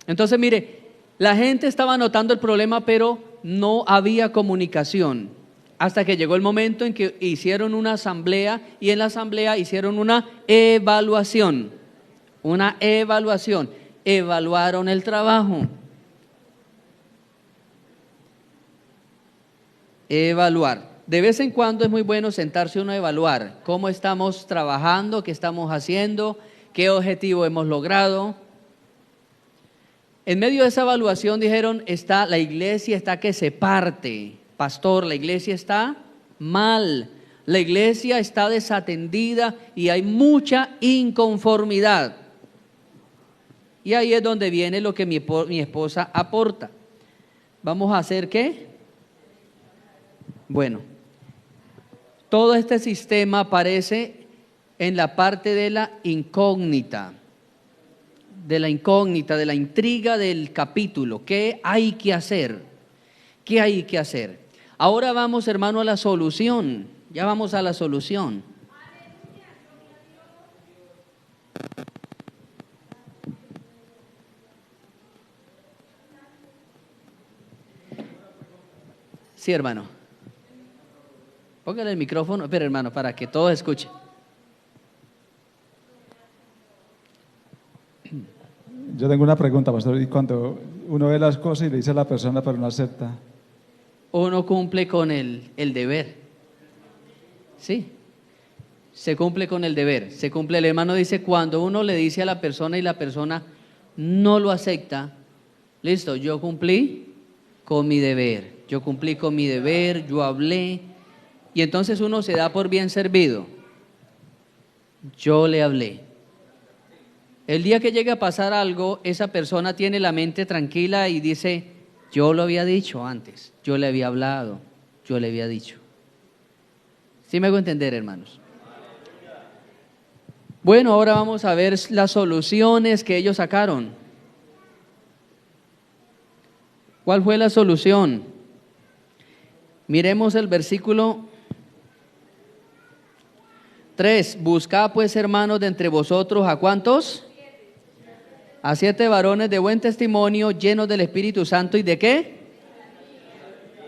Entonces, mire, la gente estaba notando el problema, pero no había comunicación. Hasta que llegó el momento en que hicieron una asamblea, y en la asamblea hicieron una evaluación. Evaluaron el trabajo. Evaluar. De vez en cuando es muy bueno sentarse uno a evaluar cómo estamos trabajando, qué estamos haciendo, qué objetivo hemos logrado. En medio de esa evaluación dijeron: la iglesia está que se parte. Pastor, la iglesia está mal, la iglesia está desatendida y hay mucha inconformidad. Y ahí es donde viene lo que mi esposa aporta. ¿Vamos a hacer qué? Bueno, todo este sistema aparece en la parte de la incógnita, de la intriga del capítulo. ¿Qué hay que hacer? ¿Qué hay que hacer? Ahora vamos, hermano, a la solución. Ya vamos a la solución. Sí, hermano. Póngale el micrófono, pero hermano, para que todos escuchen. Yo tengo una pregunta, pastor. ¿Y cuando uno ve las cosas y le dice a la persona pero no acepta? Uno cumple con el deber. Sí, se cumple con el deber. Se cumple. El hermano dice: cuando uno le dice a la persona y la persona no lo acepta, listo, yo cumplí con mi deber. Yo cumplí con mi deber, yo hablé. Y entonces uno se da por bien servido. Yo le hablé. El día que llegue a pasar algo, esa persona tiene la mente tranquila y dice: yo lo había dicho antes, yo le había hablado, yo le había dicho. ¿Sí me hago entender, hermanos? Bueno, ahora vamos a ver las soluciones que ellos sacaron. ¿Cuál fue la solución? Miremos el versículo 3. Buscad pues, hermanos, de entre vosotros, ¿a cuántos? A 7 varones de buen testimonio, llenos del Espíritu Santo. ¿Y de qué?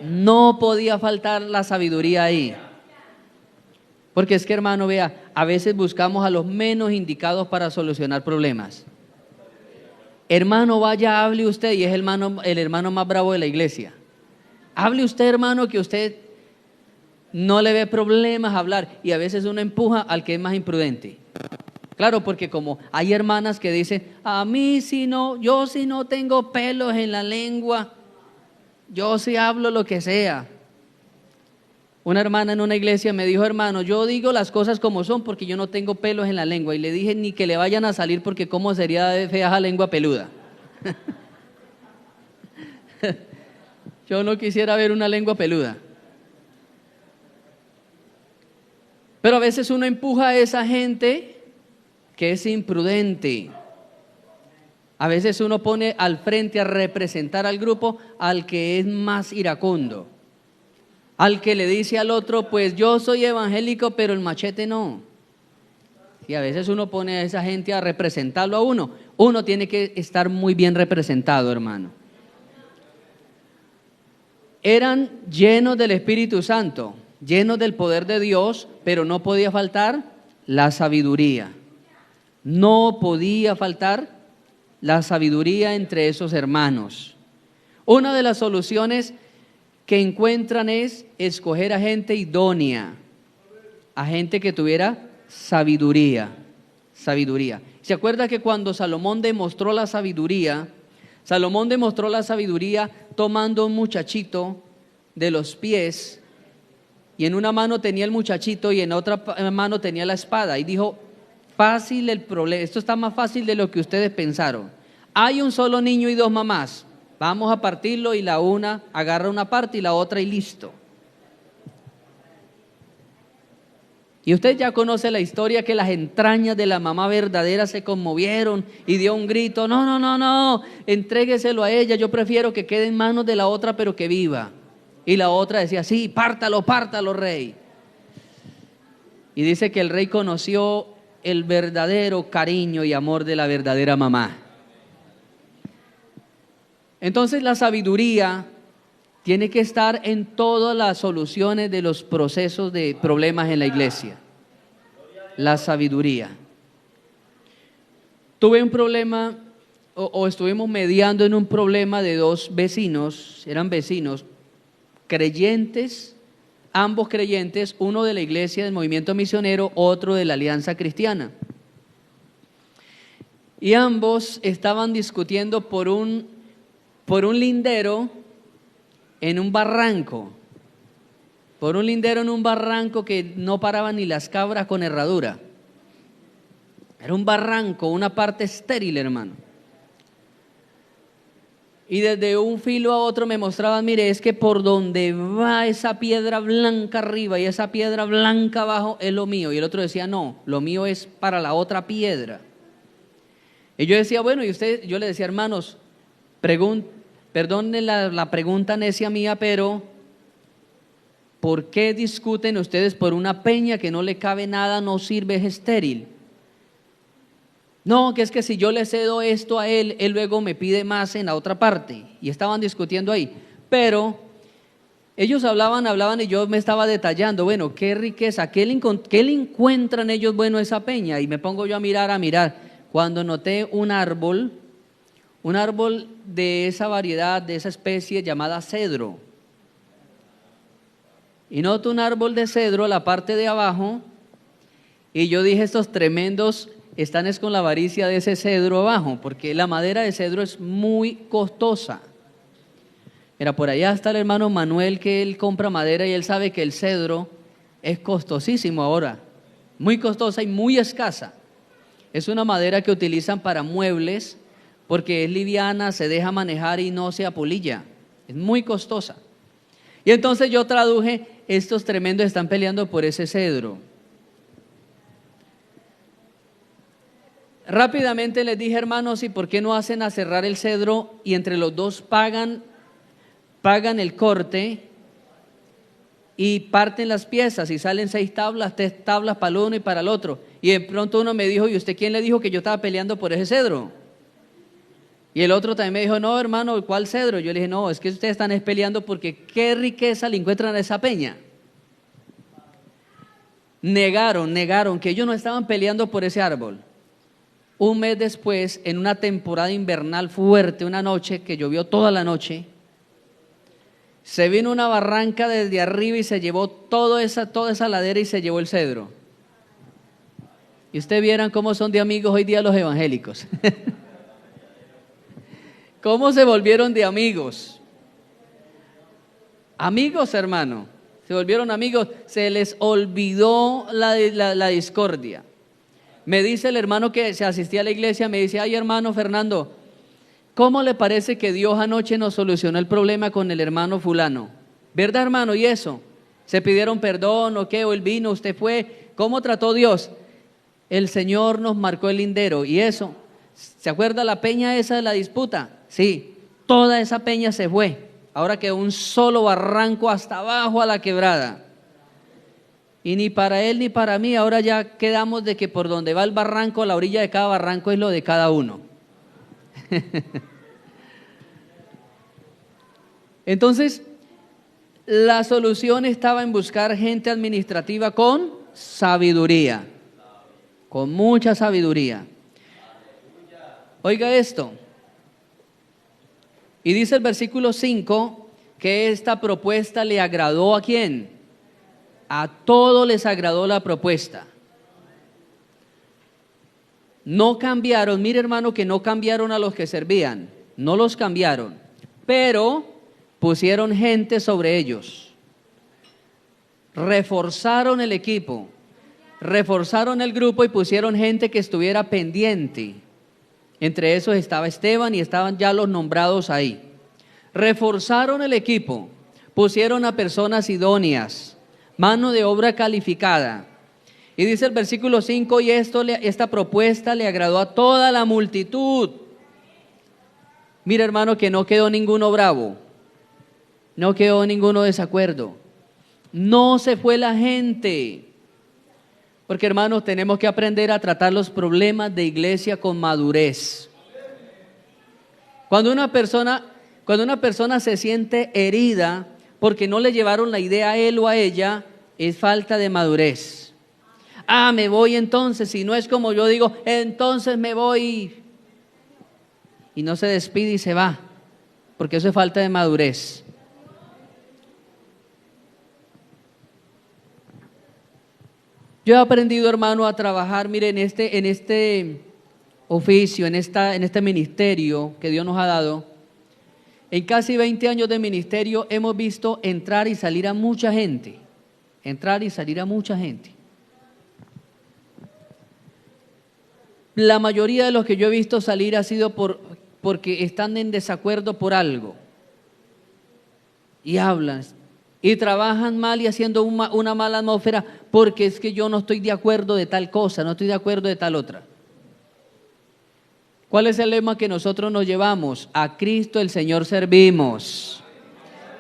No podía faltar la sabiduría ahí. Porque es que, hermano, vea, a veces buscamos a los menos indicados para solucionar problemas. Hermano, vaya, hable usted, y es el hermano más bravo de la iglesia. Hable usted, hermano, que usted no le ve problemas a hablar, y a veces uno empuja al que es más imprudente. Claro, porque como hay hermanas que dicen, a mí yo si no tengo pelos en la lengua, yo sí hablo lo que sea. Una hermana en una iglesia me dijo, hermano, yo digo las cosas como son porque yo no tengo pelos en la lengua. Y le dije, ni que le vayan a salir porque cómo sería de fea esa lengua peluda. Yo no quisiera ver una lengua peluda. Pero a veces uno empuja a esa gente que es imprudente. A veces uno pone al frente a representar al grupo al que es más iracundo. Al que le dice al otro, pues yo soy evangélico, pero el machete no. Y a veces uno pone a esa gente a representarlo a uno. Uno tiene que estar muy bien representado, hermano. Eran llenos del Espíritu Santo, llenos del poder de Dios, pero no podía faltar la sabiduría. No podía faltar la sabiduría entre esos hermanos. Una de las soluciones que encuentran es escoger a gente idónea, a gente que tuviera sabiduría. ¿Se acuerda que cuando Salomón demostró la sabiduría tomando un muchachito de los pies, y en una mano tenía el muchachito y en otra mano tenía la espada, y dijo, fácil el problema, esto está más fácil de lo que ustedes pensaron. Hay un solo niño y dos mamás. Vamos a partirlo y la una agarra una parte y la otra y listo. Y usted ya conoce la historia que las entrañas de la mamá verdadera se conmovieron y dio un grito, no, entrégueselo a ella, yo prefiero que quede en manos de la otra pero que viva. Y la otra decía, sí, pártalo, rey. Y dice que el rey conoció el verdadero cariño y amor de la verdadera mamá. Entonces la sabiduría tiene que estar en todas las soluciones de los procesos de problemas en la iglesia. La sabiduría. Tuve un problema, o estuvimos mediando en un problema de dos vecinos, eran vecinos, creyentes, ambos creyentes, uno de la iglesia del movimiento misionero, otro de la Alianza Cristiana. Y ambos estaban discutiendo por un lindero en un barranco, que no paraban ni las cabras con herradura. Era un barranco, una parte estéril, hermano. Y desde un filo a otro me mostraban, mire, es que por donde va esa piedra blanca arriba y esa piedra blanca abajo es lo mío. Y el otro decía, no, lo mío es para la otra piedra. Y yo decía, bueno, y usted, yo le decía, hermanos, perdónenme la pregunta necia mía, pero ¿por qué discuten ustedes por una peña que no le cabe nada, no sirve, es estéril? No, que es que si yo le cedo esto a él, él luego me pide más en la otra parte. Y estaban discutiendo ahí. Pero ellos hablaban y yo me estaba detallando, bueno, qué riqueza, ¿qué le encuentran ellos bueno a esa peña? Y me pongo yo a mirar. Cuando noté un árbol de esa variedad, de esa especie llamada cedro. Y noto un árbol de cedro, la parte de abajo, y yo dije, estos tremendos están es con la avaricia de ese cedro abajo, porque la madera de cedro es muy costosa. Mira, por allá está el hermano Manuel, que él compra madera y él sabe que el cedro es costosísimo ahora, muy costosa y muy escasa. Es una madera que utilizan para muebles, porque es liviana, se deja manejar y no se apolilla. Es muy costosa. Y entonces yo traduje, estos tremendos están peleando por ese cedro. Rápidamente les dije, hermanos, ¿y por qué no hacen a cerrar el cedro y entre los dos pagan el corte y parten las piezas y salen 6 tablas, 3 tablas para el uno y para el otro? Y de pronto uno me dijo, ¿y usted quién le dijo que yo estaba peleando por ese cedro? Y el otro también me dijo, no, hermano, ¿cuál cedro? Yo le dije, no, es que ustedes están peleando porque qué riqueza le encuentran a esa peña. Negaron que ellos no estaban peleando por ese árbol. Un mes después, en una temporada invernal fuerte, una noche que llovió toda la noche, se vino una barranca desde arriba y se llevó toda esa ladera y se llevó el cedro. Y ustedes vieran cómo son de amigos hoy día los evangélicos. ¿Cómo se volvieron de amigos? Amigos, hermano. Se volvieron amigos. Se les olvidó la discordia. Me dice el hermano que se asistía a la iglesia, me dice, ay, hermano Fernando, ¿cómo le parece que Dios anoche nos solucionó el problema con el hermano fulano? ¿Verdad, hermano? ¿Y eso? ¿Se pidieron perdón o qué? ¿O él vino? ¿Usted fue? ¿Cómo trató Dios? El Señor nos marcó el lindero. ¿Y eso? ¿Se acuerda la peña esa de la disputa? Sí, toda esa peña se fue. Ahora quedó un solo barranco hasta abajo a la quebrada. Y ni para él ni para mí, ahora ya quedamos de que por donde va el barranco, la orilla de cada barranco es lo de cada uno. Entonces, la solución estaba en buscar gente administrativa con sabiduría, con mucha sabiduría. Oiga esto. Y dice el versículo 5 que esta propuesta le agradó ¿a quién? A todos les agradó la propuesta. No cambiaron, mire hermano que no cambiaron a los que servían, no los cambiaron, pero pusieron gente sobre ellos. Reforzaron el equipo, reforzaron el grupo y pusieron gente que estuviera pendiente. Entre esos estaba Esteban y estaban ya los nombrados ahí. Reforzaron el equipo, pusieron a personas idóneas, mano de obra calificada. Y dice el versículo 5, y esta propuesta le agradó a toda la multitud. Mira hermano que no quedó ninguno bravo, no quedó ninguno desacuerdo, no se fue la gente. Porque hermanos, tenemos que aprender a tratar los problemas de iglesia con madurez. Cuando una persona se siente herida porque no le llevaron la idea a él o a ella, es falta de madurez. Ah, me voy entonces, si no es como yo digo, entonces me voy. Y no se despide y se va, porque eso es falta de madurez. Yo he aprendido, hermano, a trabajar, mire, en este oficio, en este ministerio que Dios nos ha dado. En casi 20 años de ministerio hemos visto entrar y salir a mucha gente. Entrar y salir a mucha gente. La mayoría de los que yo he visto salir ha sido porque están en desacuerdo por algo. Y hablan. Y trabajan mal y haciendo una mala atmósfera porque es que yo no estoy de acuerdo de tal cosa, no estoy de acuerdo de tal otra. ¿Cuál es el lema que nosotros nos llevamos? A Cristo el Señor servimos.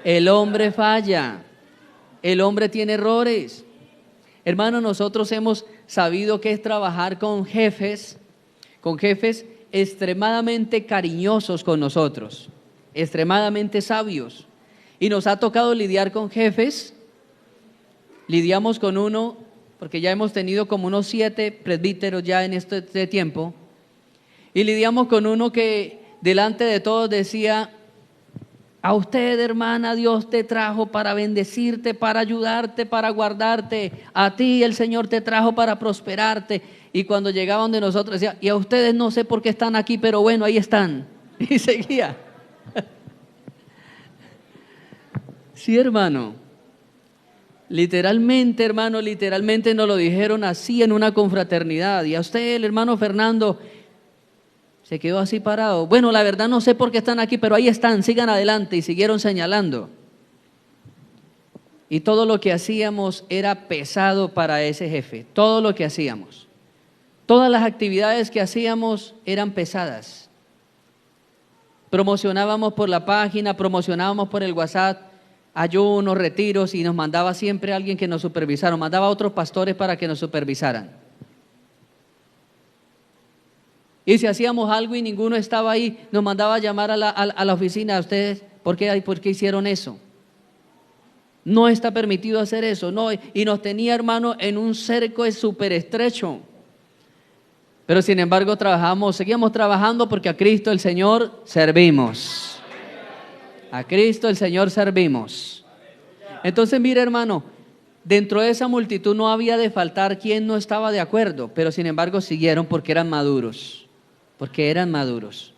El hombre falla, el hombre tiene errores. Hermano, nosotros hemos sabido que es trabajar con jefes extremadamente cariñosos con nosotros, extremadamente sabios. Y nos ha tocado lidiar con jefes. Lidiamos con uno, porque ya hemos tenido como unos 7 presbíteros ya en este tiempo. Y lidiamos con uno que delante de todos decía, a usted, hermana, Dios te trajo para bendecirte, para ayudarte, para guardarte. A ti el Señor te trajo para prosperarte. Y cuando llegaban de nosotros decía, y a ustedes no sé por qué están aquí, pero bueno, ahí están. Y seguía. Sí, hermano. Literalmente, hermano, literalmente nos lo dijeron así en una confraternidad. Y a usted, el hermano Fernando, se quedó así parado. Bueno, la verdad no sé por qué están aquí, pero ahí están, sigan adelante. Y siguieron señalando. Y todo lo que hacíamos era pesado para ese jefe. Todo lo que hacíamos. Todas las actividades que hacíamos eran pesadas. Promocionábamos por la página, promocionábamos por el WhatsApp, ayunos, retiros, y nos mandaba siempre alguien que nos supervisara, nos mandaba a otros pastores para que nos supervisaran. Y si hacíamos algo y ninguno estaba ahí, nos mandaba a llamar a la oficina. ¿Ustedes por qué hicieron eso? No está permitido hacer eso, no. Y nos tenía, hermano, en un cerco súper estrecho. Pero sin embargo seguíamos trabajando porque a Cristo el Señor servimos. A Cristo el Señor servimos. Entonces, mire, hermano, dentro de esa multitud no había de faltar quien no estaba de acuerdo, pero sin embargo siguieron porque eran maduros. Porque eran maduros.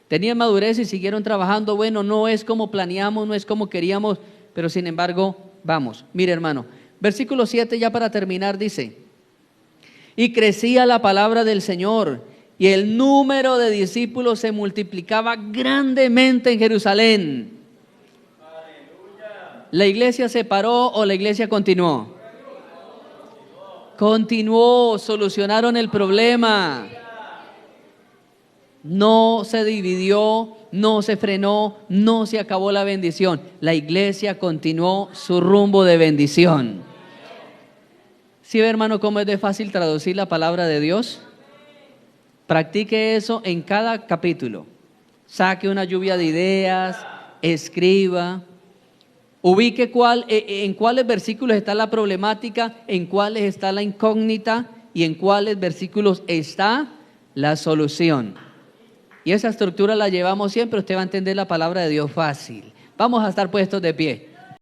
Tenían madurez y siguieron trabajando. Bueno, no es como planeamos, no es como queríamos, pero sin embargo, vamos. Mire, hermano, versículo 7 ya para terminar dice: y crecía la palabra del Señor, y el número de discípulos se multiplicaba grandemente en Jerusalén. ¿La iglesia se paró o la iglesia continuó? Continuó, solucionaron el problema. No se dividió, no se frenó, no se acabó la bendición. La iglesia continuó su rumbo de bendición. ¿Sí ve, hermano, cómo es de fácil traducir la palabra de Dios? Practique eso en cada capítulo. Saque una lluvia de ideas, escriba, ubique en cuáles versículos está la problemática, en cuáles está la incógnita y en cuáles versículos está la solución. Y esa estructura la llevamos siempre, usted va a entender la palabra de Dios fácil. Vamos a estar puestos de pie.